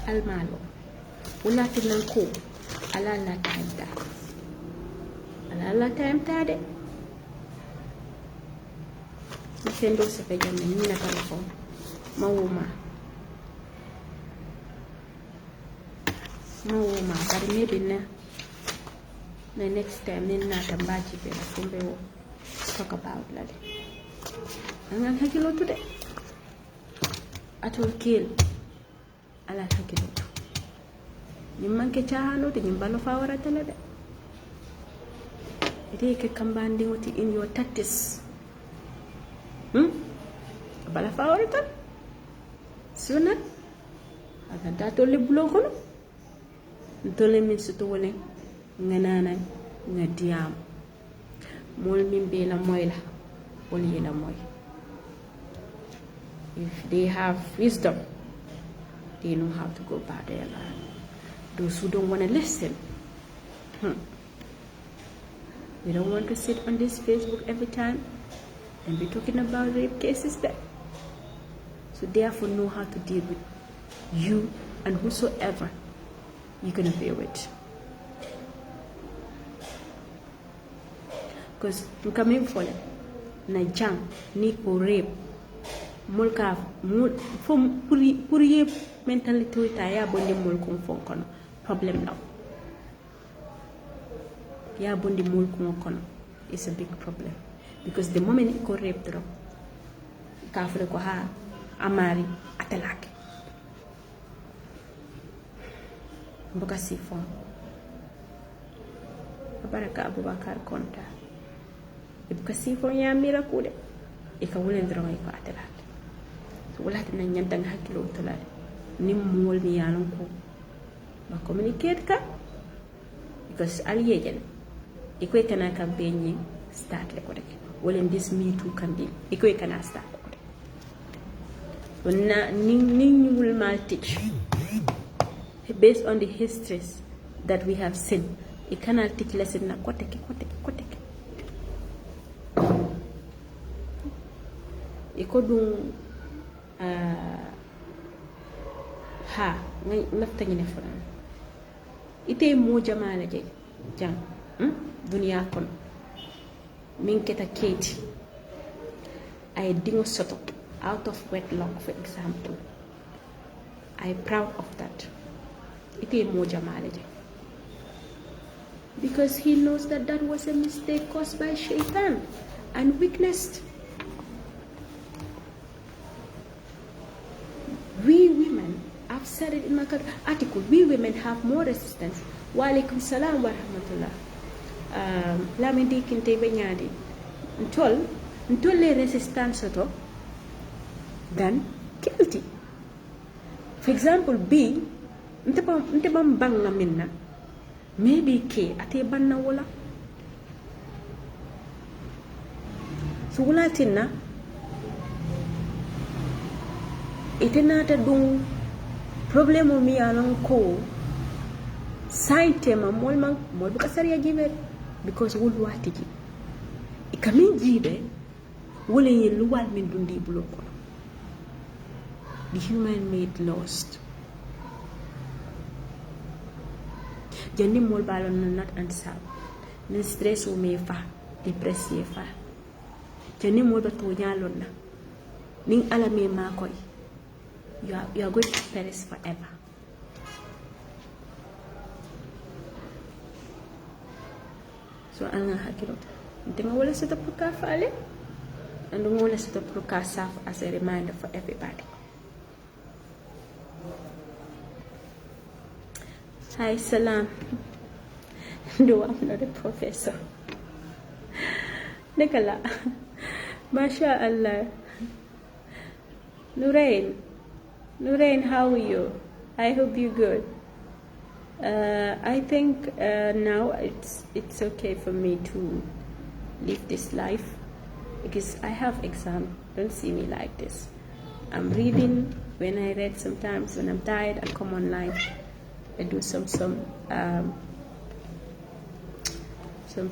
almalo wala tinan ko ala la time de sendo se pe jamme ni na telephone mawuma but maybe na next time ni na tambaji pe kumbe wo talk about lale anga hakilo tude atol kill ala hakilo ni manke chahano te nyimbalo fawara tele de ite ke kambandi ngoti in your 30s bala favorita sunat aga dato le blokono dole min suto wole nganana ngadiam mol min be la moy la wol yela moy. If they have wisdom, they know how to go about their life. Those who don't want to listen, they don't want to sit on this Facebook every time and be talking about rape cases there. So therefore know how to deal with you and whosoever you're gonna be with. Because you come in for it, na jam, ni ko rape, mulka from puri mentality ta ya bondi mulkun fonkono problem now. Ya bondi mulkun kono is a big problem. Because the moment you go rape them, kafule ko ha amari atalake. Mboka sifon. Baraka Abubakar konta. Ibuka sifon ya mira kude. Ika wule ndronga iko atalake. So wala tina nyantang hakilo utolale. Ni mwol mi yanon ko. Ma communicate ka. Because aliyejen. Ikwe kana campaign start le kodeke. Well, in this Me Too campaign, iko kana start. So na ning will mal teach based on the histories that we have seen. It cannot teach lesson na koteke. Iko dun ha nafta ngine fona. Ite mo jamala je jang dunia kono. Minketa Kate, I dingo soto out of wedlock, for example. I'm proud of that. Ite moja maleje. Because he knows that that was a mistake caused by shaitan and weakness. We women, I've said it in my article, we women have more resistance. Wa alaikum salam wa rahmatullah. Lamindi kinte benyadi ntol le resistance to than guilty. For example, B ntebam banga minna maybe K ate banna wala so wala tinna itenata dung problemo mi alan ko sainte ma mol buka sariya jibe because wul watiji ikamin jibe wala yin luwal min dundi bulo ko the human-made lost. Jandi mol balon na not answer. Ni stress o me fa, depression fa. Jandi mol ba to nyalon na. Ning ala me ma koy. You are going to perish forever. So anga hakilo. Ntenga wala sa tapuka fale. And the wala sa tapuka serve as a reminder for everybody. Hi, salam. No, I'm not a professor. Nicola. Masha Allah. Nurain, how are you? I hope you're good. I think now it's okay for me to live this life because I have exam. Don't see me like this. I'm reading. When I read, sometimes when I'm tired, I come online. I do some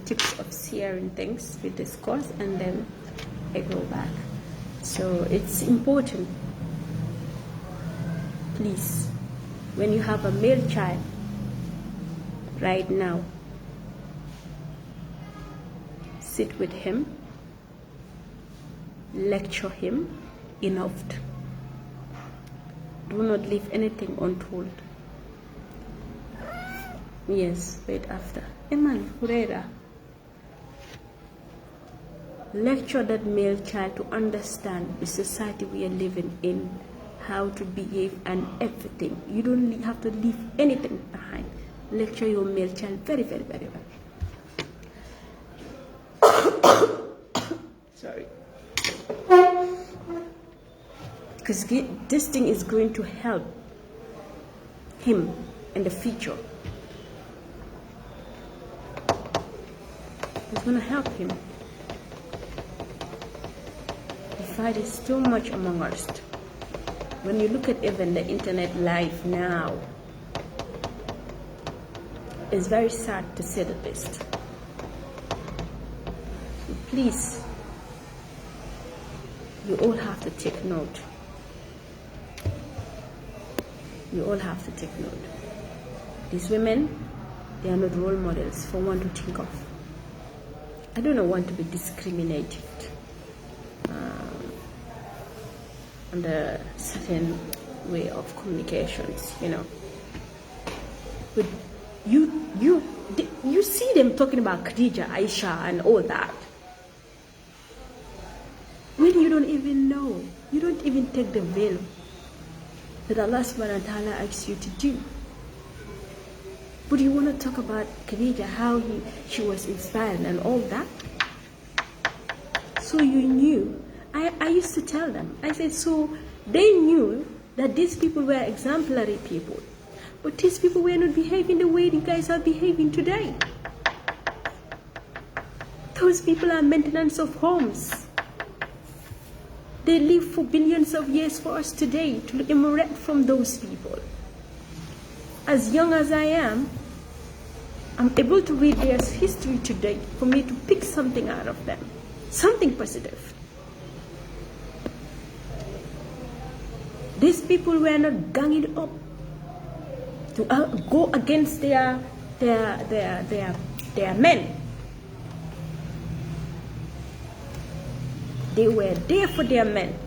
tips of sharing things with this course, and then I go back. So it's important, please, when you have a male child right now, sit with him, lecture him enough. Do not leave anything untold. Yes, wait after. Iman Hurera. Lecture that male child to understand the society we are living in, how to behave and everything. You don't have to leave anything behind. Lecture your male child very, very, very well. Sorry. Because this thing is going to help him in the future. It's going to help him. The fight is too much among us. When you look at even the internet life now, it's very sad to say the least. So please, you all have to take note. You all have to take note. These women, they are not role models for one to think of. I don't want to be discriminated on a certain way of communications, you know. But you see them talking about Khadija, Aisha, and all that. When you don't even know, you don't even take the veil that Allah subhanahu wa ta'ala asks you to do. But you want to talk about Khadija, how she was inspired and all that. So you knew. I used to tell them. I said, so they knew that these people were exemplary people. But these people were not behaving the way you guys are behaving today. Those people are maintenance of homes. They live for billions of years for us today to emulate from those people. As young as I am, I'm able to read their history today for me to pick something out of them, something positive. These people were not ganging up to go against their men. They were there for their men.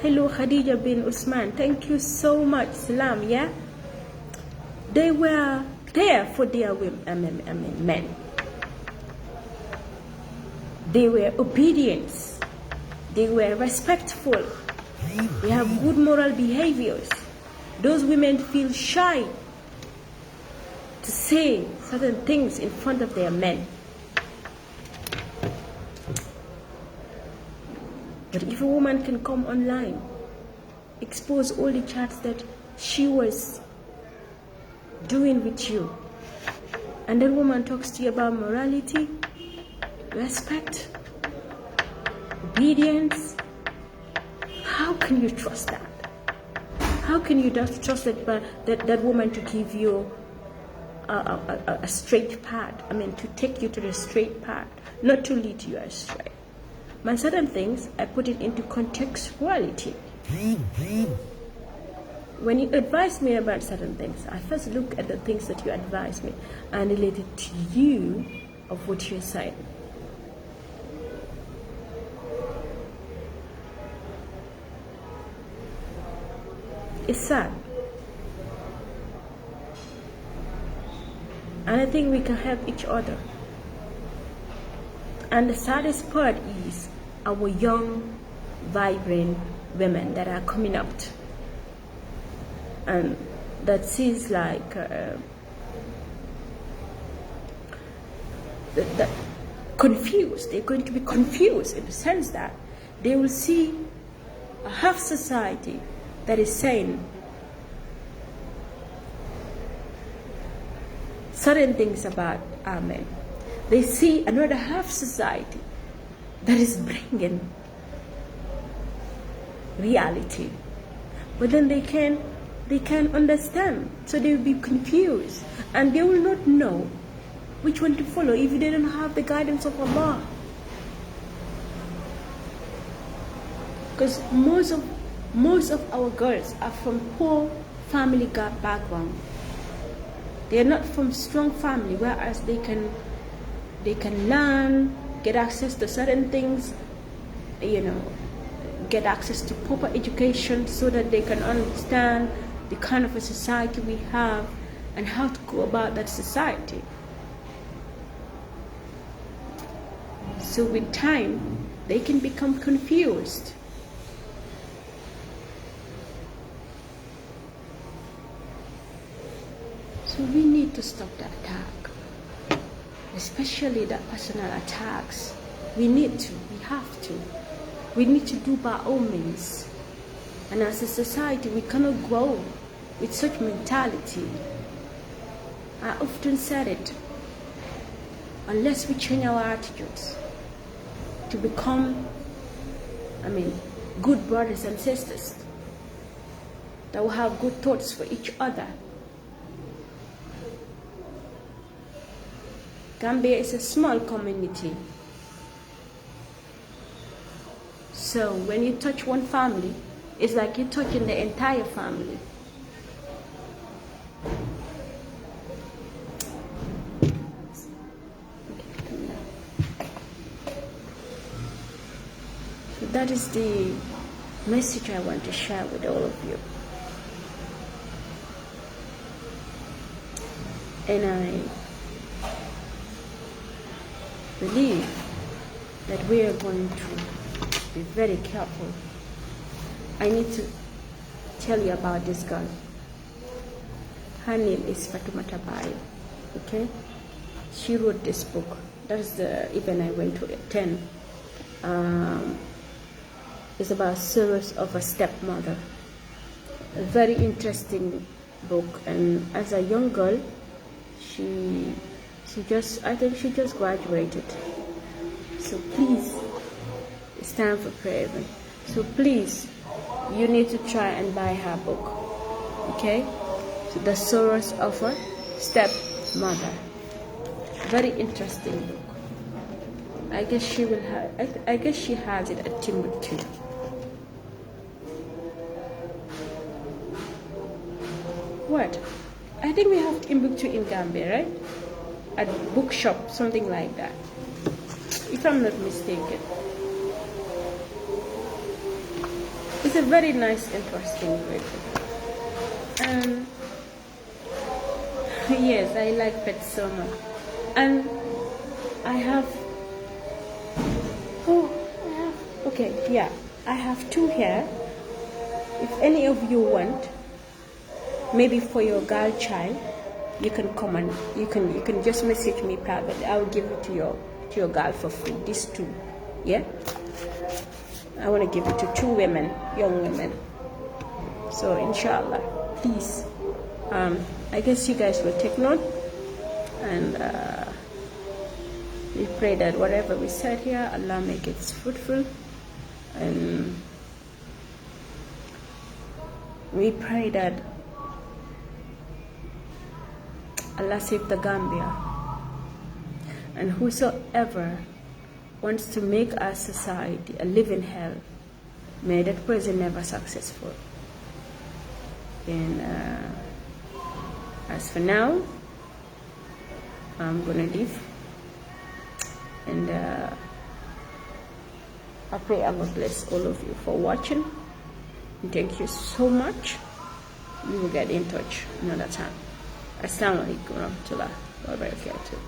Hello, Khadija bin Usman. Thank you so much. Salam, yeah? They were there for their men. They were obedient. They were respectful. They have good moral behaviors. Those women feel shy to say certain things in front of their men. But if a woman can come online, expose all the chats that she was doing with you, and that woman talks to you about morality, respect, obedience, how can you trust that? How can you just trust that woman to give you a straight path? I mean, to take you to the straight path, not to lead you astray. Man, certain things, I put it into contextuality. When you advise me about certain things, I first look at the things that you advise me and relate it to you of what you're saying. It's sad. And I think we can help each other. And the saddest part is our young, vibrant women that are coming up. And that seems like that confused. They're going to be confused in the sense that they will see a half society that is saying certain things about our men. They see another half society that is bringing reality, but then they can't understand, so they will be confused and they will not know which one to follow if they don't have the guidance of Allah. Because most of our girls are from poor family background. They are not from strong family, whereas they can learn, get access to certain things, get access to proper education so that they can understand the kind of a society we have and how to go about that society. So with time, they can become confused. So we need to stop the attack, especially the personal attacks. We need to, we have to. We need to do by all means. And as a society, we cannot grow with such mentality. I often said it, unless we change our attitudes to become, good brothers and sisters that will have good thoughts for each other. Gambia is a small community. So when you touch one family, it's like you're touching the entire family. So that is the message I want to share with all of you. And I believe that we are going to be very careful. I need to tell you about this girl. Her name is 𝒕𝒉𝒊𝒏. Okay? She wrote this book. That's the event I went to attend. It's about Sorrows of a Stepmother. A very interesting book. And as a young girl, I think she just graduated. So please, it's time for prayer. So please, you need to try and buy her book. Okay? So The Sorrows of a Stepmother. Very interesting book. I guess she will have. I guess she has it at Timbuktu. What? I think we have Timbuktu in Gambia, right? At bookshop, something like that, if I'm not mistaken. It's a very nice, interesting book. Yes, I like pets so much. And I have I have two here. If any of you want, maybe for your girl child, you can come and you can just message me privately. I will give it to your girl for free. These two, yeah. I want to give it to two women, young women. So inshallah, please. I guess you guys will take note, and we pray that whatever we said here, Allah make it fruitful, and we pray that Allah save the Gambia, and whosoever wants to make our society a living hell, May that person never successful. And as for now, I'm gonna leave. And I pray Allah bless all of you for watching. And thank you so much. We will get in touch another time. Assalamu alaikum warahmatullahi wabarakatuh.